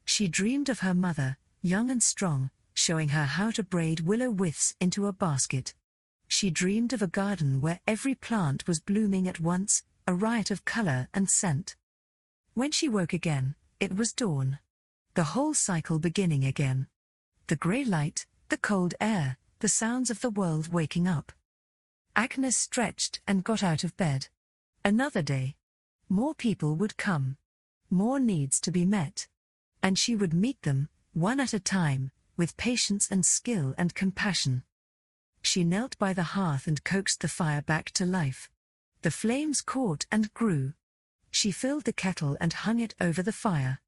She dreamed of her mother, young and strong, showing her how to braid willow withes into a basket. She dreamed of a garden where every plant was blooming at once, a riot of color and scent. When she woke again, it was dawn. The whole cycle beginning again. The grey light, the cold air, the sounds of the world waking up. Agnes stretched and got out of bed. Another day. More people would come. More needs to be met. And she would meet them, one at a time, with patience and skill and compassion. She knelt by the hearth and coaxed the fire back to life. The flames caught and grew. She filled the kettle and hung it over the fire.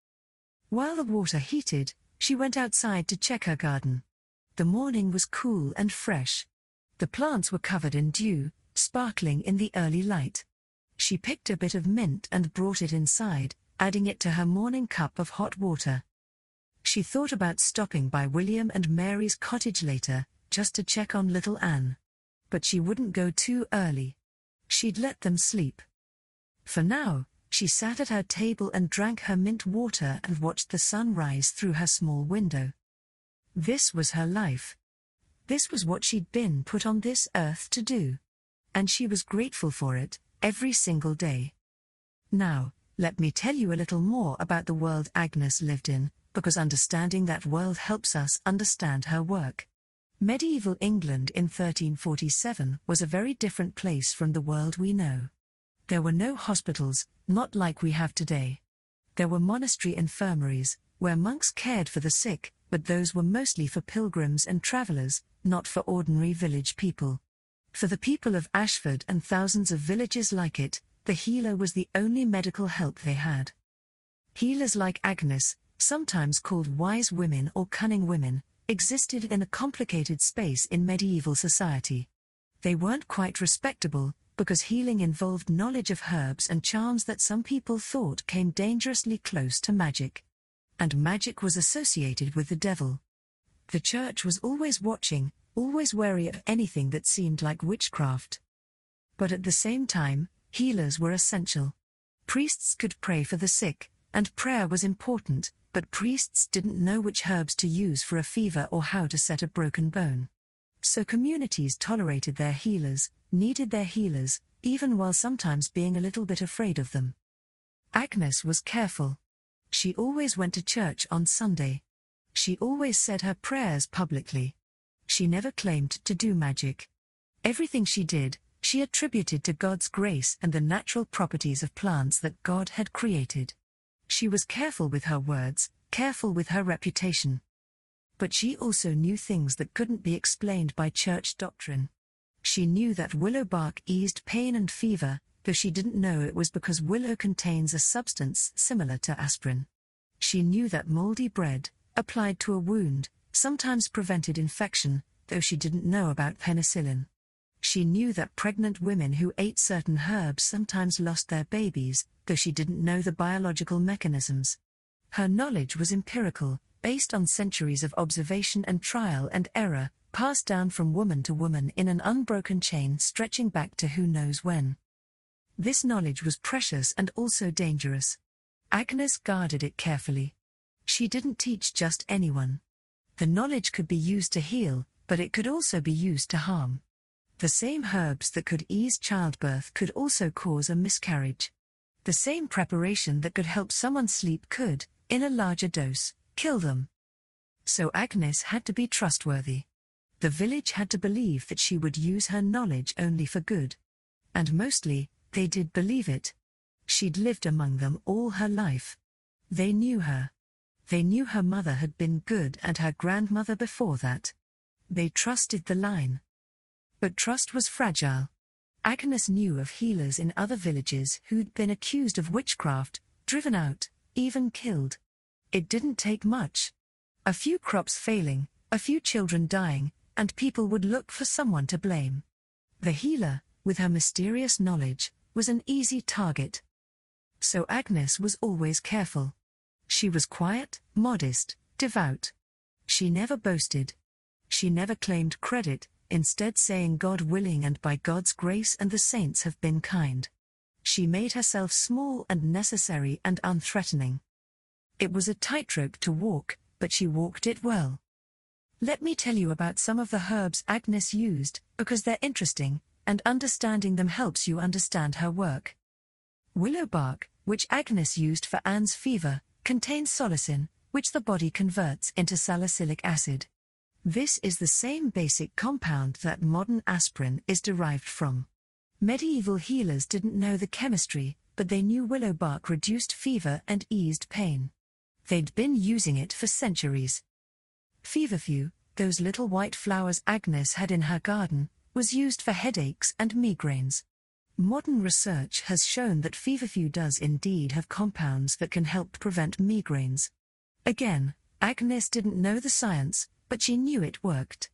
While the water heated, she went outside to check her garden. The morning was cool and fresh. The plants were covered in dew, sparkling in the early light. She picked a bit of mint and brought it inside, adding it to her morning cup of hot water. She thought about stopping by William and Mary's cottage later, just to check on little Anne. But she wouldn't go too early. She'd let them sleep. For now, she sat at her table and drank her mint water and watched the sun rise through her small window. This was her life. This was what she'd been put on this earth to do. And she was grateful for it, every single day. Now, let me tell you a little more about the world Agnes lived in, because understanding that world helps us understand her work. Medieval England in 1347 was a very different place from the world we know. There were no hospitals, not like we have today. There were monastery infirmaries, where monks cared for the sick, but those were mostly for pilgrims and travelers, not for ordinary village people. For the people of Ashford and thousands of villages like it, the healer was the only medical help they had. Healers like Agnes, sometimes called wise women or cunning women, existed in a complicated space in medieval society. They weren't quite respectable, because healing involved knowledge of herbs and charms that some people thought came dangerously close to magic. And magic was associated with the devil. The church was always watching, always wary of anything that seemed like witchcraft. But at the same time, healers were essential. Priests could pray for the sick, and prayer was important, but priests didn't know which herbs to use for a fever or how to set a broken bone. So communities tolerated their healers, needed their healers, even while sometimes being a little bit afraid of them. Agnes was careful. She always went to church on Sunday. She always said her prayers publicly. She never claimed to do magic. Everything she did, she attributed to God's grace and the natural properties of plants that God had created. She was careful with her words, careful with her reputation. But she also knew things that couldn't be explained by church doctrine. She knew that willow bark eased pain and fever, though she didn't know it was because willow contains a substance similar to aspirin. She knew that moldy bread, applied to a wound, sometimes prevented infection, though she didn't know about penicillin. She knew that pregnant women who ate certain herbs sometimes lost their babies, though she didn't know the biological mechanisms. Her knowledge was empirical, based on centuries of observation and trial and error, passed down from woman to woman in an unbroken chain stretching back to who knows when. This knowledge was precious and also dangerous. Agnes guarded it carefully. She didn't teach just anyone. The knowledge could be used to heal, but it could also be used to harm. The same herbs that could ease childbirth could also cause a miscarriage. The same preparation that could help someone sleep could, in a larger dose, kill them. So Agnes had to be trustworthy. The village had to believe that she would use her knowledge only for good. And mostly, they did believe it. She'd lived among them all her life. They knew her. They knew her mother had been good and her grandmother before that. They trusted the line. But trust was fragile. Agnes knew of healers in other villages who'd been accused of witchcraft, driven out, even killed. It didn't take much. A few crops failing, a few children dying, and people would look for someone to blame. The healer, with her mysterious knowledge, was an easy target. So Agnes was always careful. She was quiet, modest, devout. She never boasted. She never claimed credit, instead saying God willing and by God's grace and the saints have been kind. She made herself small and necessary and unthreatening. It was a tightrope to walk, but she walked it well. Let me tell you about some of the herbs Agnes used, because they're interesting, and understanding them helps you understand her work. Willow bark, which Agnes used for Anne's fever, contains salicin, which the body converts into salicylic acid. This is the same basic compound that modern aspirin is derived from. Medieval healers didn't know the chemistry, but they knew willow bark reduced fever and eased pain. They'd been using it for centuries. Feverfew, those little white flowers Agnes had in her garden, was used for headaches and migraines. Modern research has shown that feverfew does indeed have compounds that can help prevent migraines. Again, Agnes didn't know the science, but she knew it worked.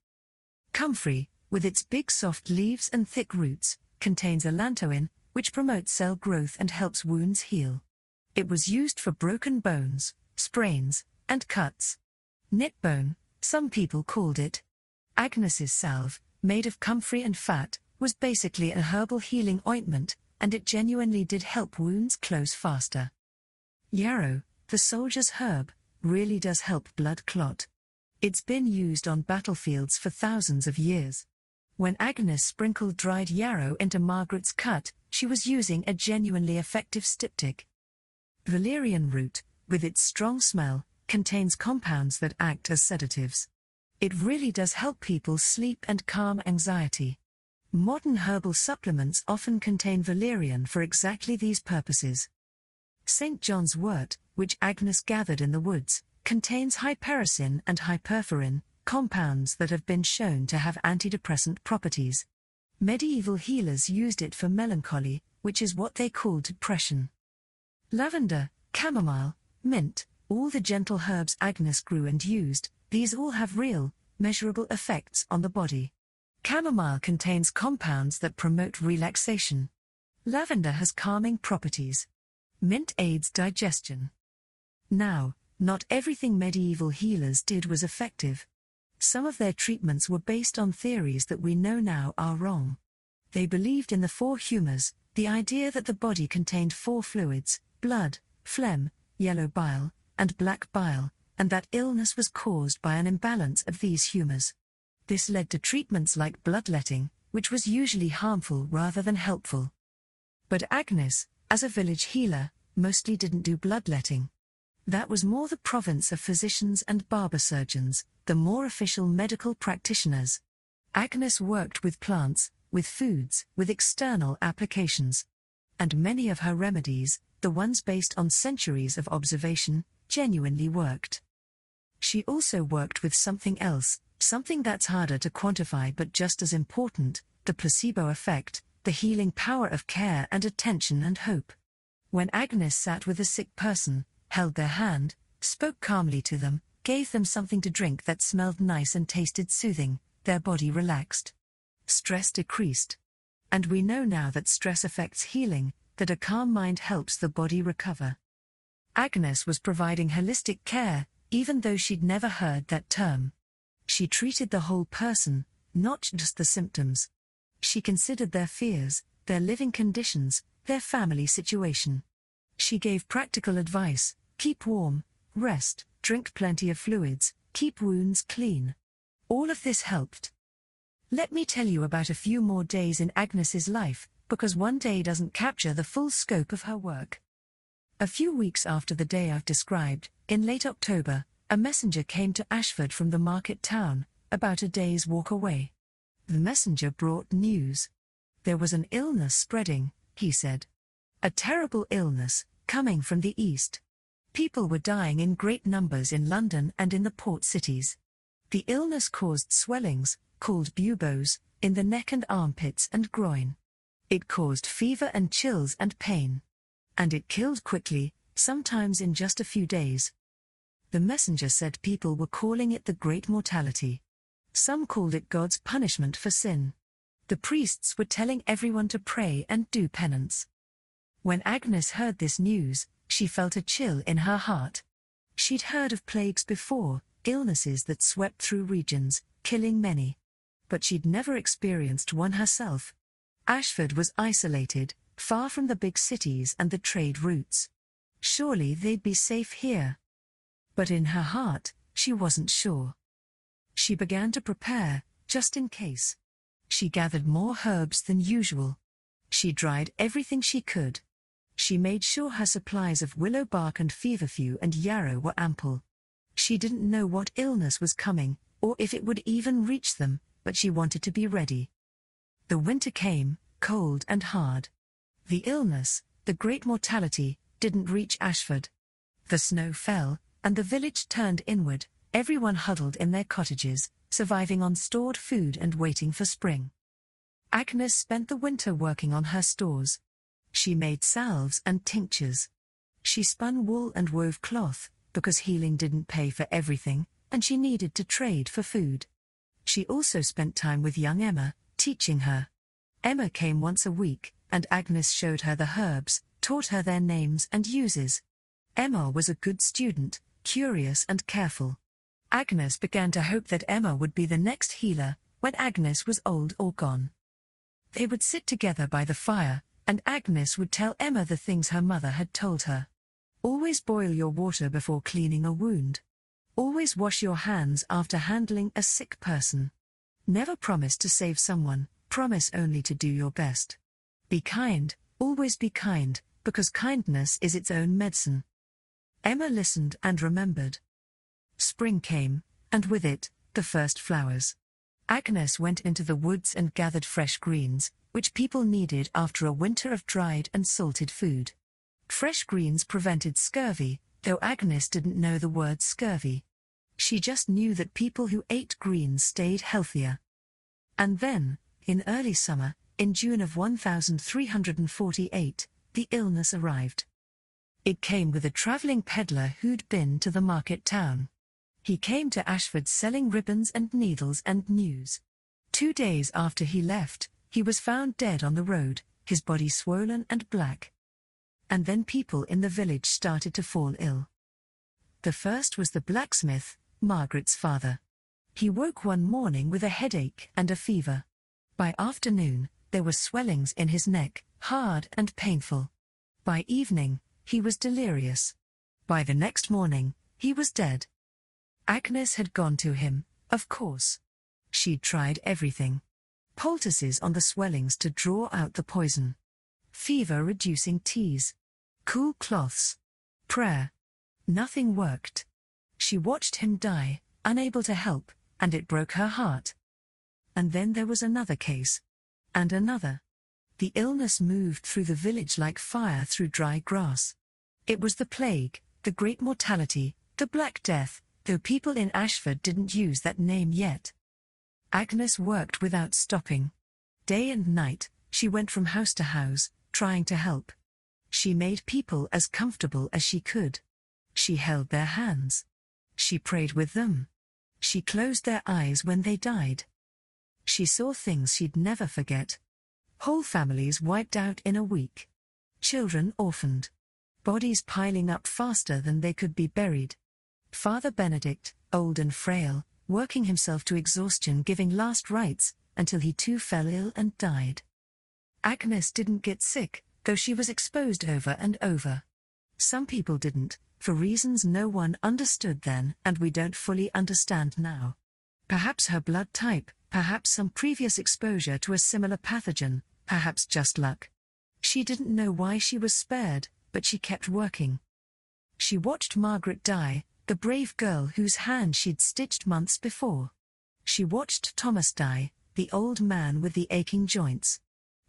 Comfrey, with its big soft leaves and thick roots, contains allantoin, which promotes cell growth and helps wounds heal. It was used for broken bones, sprains, and cuts. Knitbone, some people called it. Agnes's salve, made of comfrey and fat, was basically a herbal healing ointment, and it genuinely did help wounds close faster. Yarrow, the soldier's herb, really does help blood clot. It's been used on battlefields for thousands of years. When Agnes sprinkled dried yarrow into Margaret's cut, she was using a genuinely effective styptic. Valerian root, with its strong smell, contains compounds that act as sedatives. It really does help people sleep and calm anxiety. Modern herbal supplements often contain valerian for exactly these purposes. St. John's wort, which Agnes gathered in the woods, contains hypericin and hyperforin, compounds that have been shown to have antidepressant properties. Medieval healers used it for melancholy, which is what they call depression. Lavender, chamomile, mint, all the gentle herbs Agnes grew and used, these all have real, measurable effects on the body. Chamomile contains compounds that promote relaxation. Lavender has calming properties. Mint aids digestion. Now, not everything medieval healers did was effective. Some of their treatments were based on theories that we know now are wrong. They believed in the four humours, the idea that the body contained four fluids, blood, phlegm, yellow bile, and black bile, and that illness was caused by an imbalance of these humours. This led to treatments like bloodletting, which was usually harmful rather than helpful. But Agnes, as a village healer, mostly didn't do bloodletting. That was more the province of physicians and barber surgeons, the more official medical practitioners. Agnes worked with plants, with foods, with external applications. And many of her remedies, the ones based on centuries of observation, genuinely worked. She also worked with something else, something that's harder to quantify but just as important, the placebo effect, the healing power of care and attention and hope. When Agnes sat with a sick person, held their hand, spoke calmly to them, gave them something to drink that smelled nice and tasted soothing, their body relaxed. Stress decreased. And we know now that stress affects healing, that a calm mind helps the body recover. Agnes was providing holistic care, even though she'd never heard that term. She treated the whole person, not just the symptoms. She considered their fears, their living conditions, their family situation. She gave practical advice: keep warm, rest, drink plenty of fluids, keep wounds clean. All of this helped. Let me tell you about a few more days in Agnes's life, because one day doesn't capture the full scope of her work. A few weeks after the day I've described, in late October, a messenger came to Ashford from the market town, about a day's walk away. The messenger brought news. There was an illness spreading, he said. A terrible illness, coming from the east. People were dying in great numbers in London and in the port cities. The illness caused swellings, called buboes, in the neck and armpits and groin. It caused fever and chills and pain. And it killed quickly, sometimes in just a few days. The messenger said people were calling it the Great Mortality. Some called it God's punishment for sin. The priests were telling everyone to pray and do penance. When Agnes heard this news, she felt a chill in her heart. She'd heard of plagues before, illnesses that swept through regions, killing many. But she'd never experienced one herself. Ashford was isolated, far from the big cities and the trade routes. Surely they'd be safe here. But in her heart, she wasn't sure. She began to prepare, just in case. She gathered more herbs than usual. She dried everything she could. She made sure her supplies of willow bark and feverfew and yarrow were ample. She didn't know what illness was coming, or if it would even reach them, but she wanted to be ready. The winter came, cold and hard. The illness, the Great Mortality, didn't reach Ashford. The snow fell, and the village turned inward, everyone huddled in their cottages, surviving on stored food and waiting for spring. Agnes spent the winter working on her stores. She made salves and tinctures. She spun wool and wove cloth, because healing didn't pay for everything, and she needed to trade for food. She also spent time with young Emma, teaching her. Emma came once a week, and Agnes showed her the herbs, taught her their names and uses. Emma was a good student, curious and careful. Agnes began to hope that Emma would be the next healer, when Agnes was old or gone. They would sit together by the fire, and Agnes would tell Emma the things her mother had told her. Always boil your water before cleaning a wound. Always wash your hands after handling a sick person. Never promise to save someone, promise only to do your best. Be kind, always be kind, because kindness is its own medicine. Emma listened and remembered. Spring came, and with it, the first flowers. Agnes went into the woods and gathered fresh greens, which people needed after a winter of dried and salted food. Fresh greens prevented scurvy, though Agnes didn't know the word scurvy. She just knew that people who ate greens stayed healthier. And then, in early summer, in June of 1348, the illness arrived. It came with a traveling peddler who'd been to the market town. He came to Ashford selling ribbons and needles and news. 2 days after he left, he was found dead on the road, his body swollen and black. And then people in the village started to fall ill. The first was the blacksmith, Margaret's father. He woke one morning with a headache and a fever. By afternoon, there were swellings in his neck, hard and painful. By evening, he was delirious. By the next morning, he was dead. Agnes had gone to him, of course. She'd tried everything. Poultices on the swellings to draw out the poison. Fever-reducing teas. Cool cloths. Prayer. Nothing worked. She watched him die, unable to help, and it broke her heart. And then there was another case. And another. The illness moved through the village like fire through dry grass. It was the plague, the Great Mortality, the Black Death, though people in Ashford didn't use that name yet. Agnes worked without stopping. Day and night, she went from house to house, trying to help. She made people as comfortable as she could. She held their hands. She prayed with them. She closed their eyes when they died. She saw things she'd never forget. Whole families wiped out in a week. Children orphaned. bodies piling up faster than they could be buried. Father Benedict, old and frail, working himself to exhaustion, giving last rites, until he too fell ill and died. Agnes didn't get sick, though she was exposed over and over. Some people didn't, for reasons no one understood then and we don't fully understand now. Perhaps her blood type, perhaps some previous exposure to a similar pathogen, perhaps just luck. She didn't know why she was spared, but she kept working. She watched Margaret die, the brave girl whose hand she'd stitched months before. She watched Thomas die, the old man with the aching joints.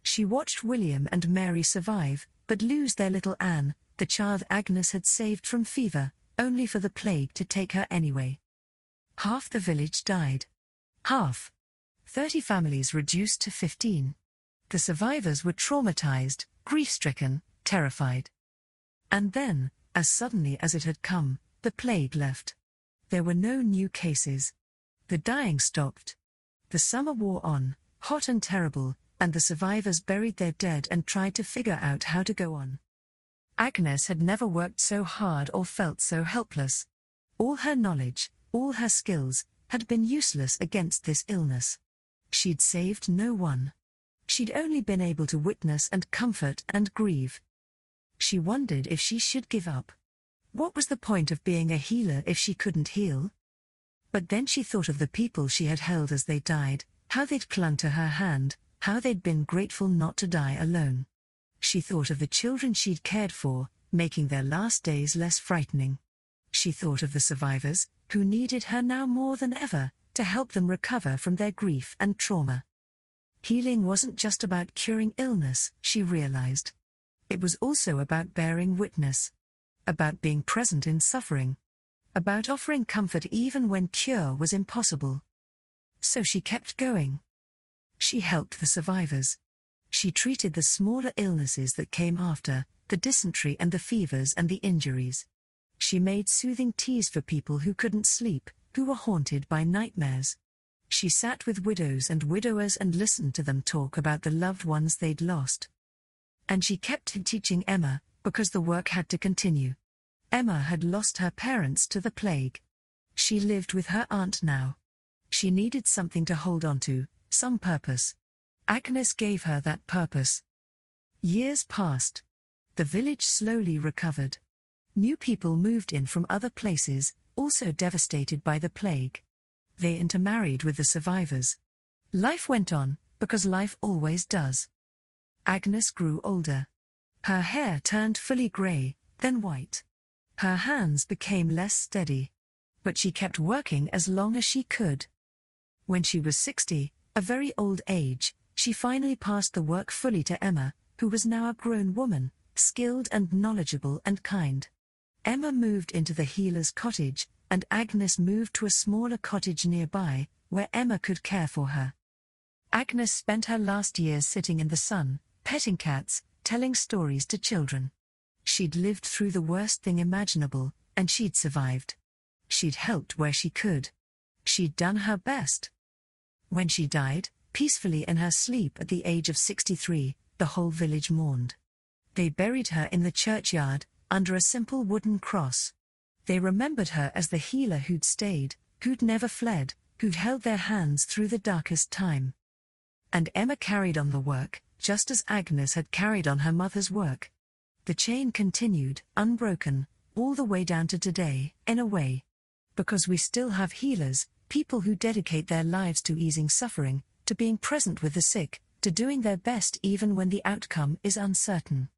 She watched William and Mary survive, but lose their little Anne, the child Agnes had saved from fever, only for the plague to take her anyway. Half the village died. Half. 30 families reduced to 15. The survivors were traumatized, grief-stricken, terrified. And then, as suddenly as it had come, the plague left. There were no new cases. The dying stopped. The summer wore on, hot and terrible, and the survivors buried their dead and tried to figure out how to go on. Agnes had never worked so hard or felt so helpless. All her knowledge, all her skills, had been useless against this illness. She'd saved no one. She'd only been able to witness and comfort and grieve. She wondered if she should give up. What was the point of being a healer if she couldn't heal? But then she thought of the people she had held as they died, how they'd clung to her hand, how they'd been grateful not to die alone. She thought of the children she'd cared for, making their last days less frightening. She thought of the survivors, who needed her now more than ever, to help them recover from their grief and trauma. Healing wasn't just about curing illness, she realized. It was also about bearing witness. About being present in suffering. About offering comfort even when cure was impossible. So she kept going. She helped the survivors. She treated the smaller illnesses that came after, the dysentery and the fevers and the injuries. She made soothing teas for people who couldn't sleep, who were haunted by nightmares. She sat with widows and widowers and listened to them talk about the loved ones they'd lost. And she kept teaching Emma, because the work had to continue. Emma had lost her parents to the plague. She lived with her aunt now. She needed something to hold on to, some purpose. Agnes gave her that purpose. Years passed. The village slowly recovered. New people moved in from other places, also devastated by the plague. They intermarried with the survivors. Life went on, because life always does. Agnes grew older. Her hair turned fully grey, then white. Her hands became less steady. But she kept working as long as she could. When she was 60, a very old age, she finally passed the work fully to Emma, who was now a grown woman, skilled and knowledgeable and kind. Emma moved into the healer's cottage, and Agnes moved to a smaller cottage nearby, where Emma could care for her. Agnes spent her last years sitting in the sun, petting cats, telling stories to children. She'd lived through the worst thing imaginable, and she'd survived. She'd helped where she could. She'd done her best. When she died, peacefully in her sleep at the age of 63, the whole village mourned. They buried her in the churchyard, under a simple wooden cross. They remembered her as the healer who'd stayed, who'd never fled, who'd held their hands through the darkest time. And Emma carried on the work, just as Agnes had carried on her mother's work. The chain continued, unbroken, all the way down to today, in a way. Because we still have healers, people who dedicate their lives to easing suffering, to being present with the sick, to doing their best even when the outcome is uncertain.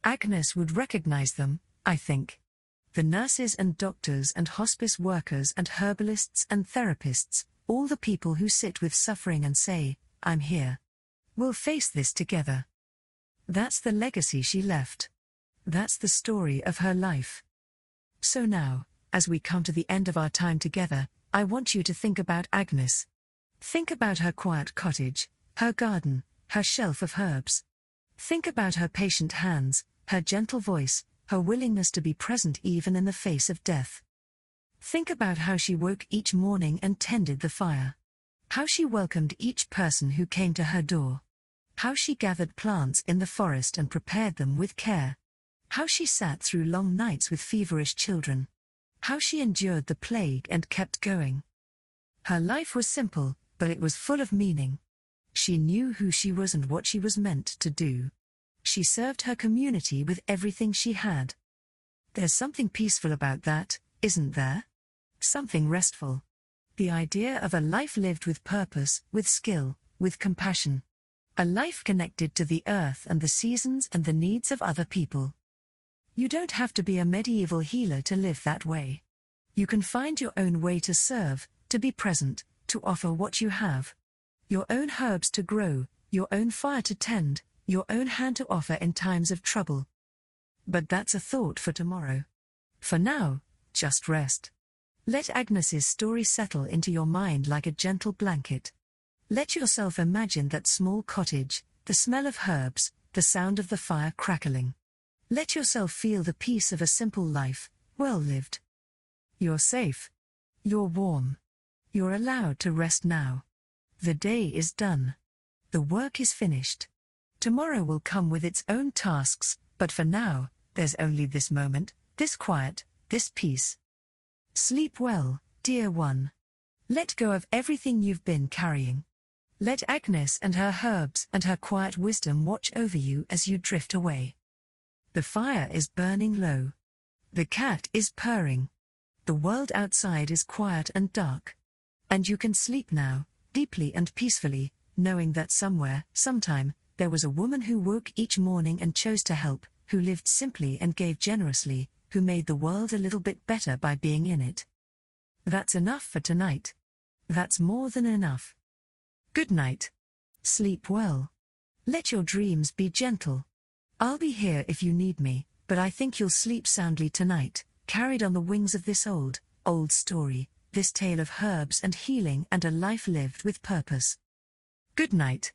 Agnes would recognize them, I think. The nurses and doctors and hospice workers and herbalists and therapists, all the people who sit with suffering and say, I'm here. We'll face this together. That's the legacy she left. That's the story of her life. So now, as we come to the end of our time together, I want you to think about Agnes. Think about her quiet cottage, her garden, her shelf of herbs. Think about her patient hands, her gentle voice, her willingness to be present even in the face of death. Think about how she woke each morning and tended the fire. How she welcomed each person who came to her door. How she gathered plants in the forest and prepared them with care. How she sat through long nights with feverish children. How she endured the plague and kept going. Her life was simple, but it was full of meaning. She knew who she was and what she was meant to do. She served her community with everything she had. There's something peaceful about that, isn't there? Something restful. The idea of a life lived with purpose, with skill, with compassion. A life connected to the earth and the seasons and the needs of other people. You don't have to be a medieval healer to live that way. You can find your own way to serve, to be present, to offer what you have. Your own herbs to grow, your own fire to tend, your own hand to offer in times of trouble. But that's a thought for tomorrow. For now, just rest. Let Agnes's story settle into your mind like a gentle blanket. Let yourself imagine that small cottage, the smell of herbs, the sound of the fire crackling. Let yourself feel the peace of a simple life, well lived. You're safe. You're warm. You're allowed to rest now. The day is done. The work is finished. Tomorrow will come with its own tasks, but for now, there's only this moment, this quiet, this peace. Sleep well, dear one. Let go of everything you've been carrying. Let Agnes and her herbs and her quiet wisdom watch over you as you drift away. The fire is burning low. The cat is purring. The world outside is quiet and dark. And you can sleep now, deeply and peacefully, knowing that somewhere, sometime, there was a woman who woke each morning and chose to help, who lived simply and gave generously, who made the world a little bit better by being in it. That's enough for tonight. That's more than enough. Good night. Sleep well. Let your dreams be gentle. I'll be here if you need me, but I think you'll sleep soundly tonight, carried on the wings of this old story, this tale of herbs and healing and a life lived with purpose. Good night.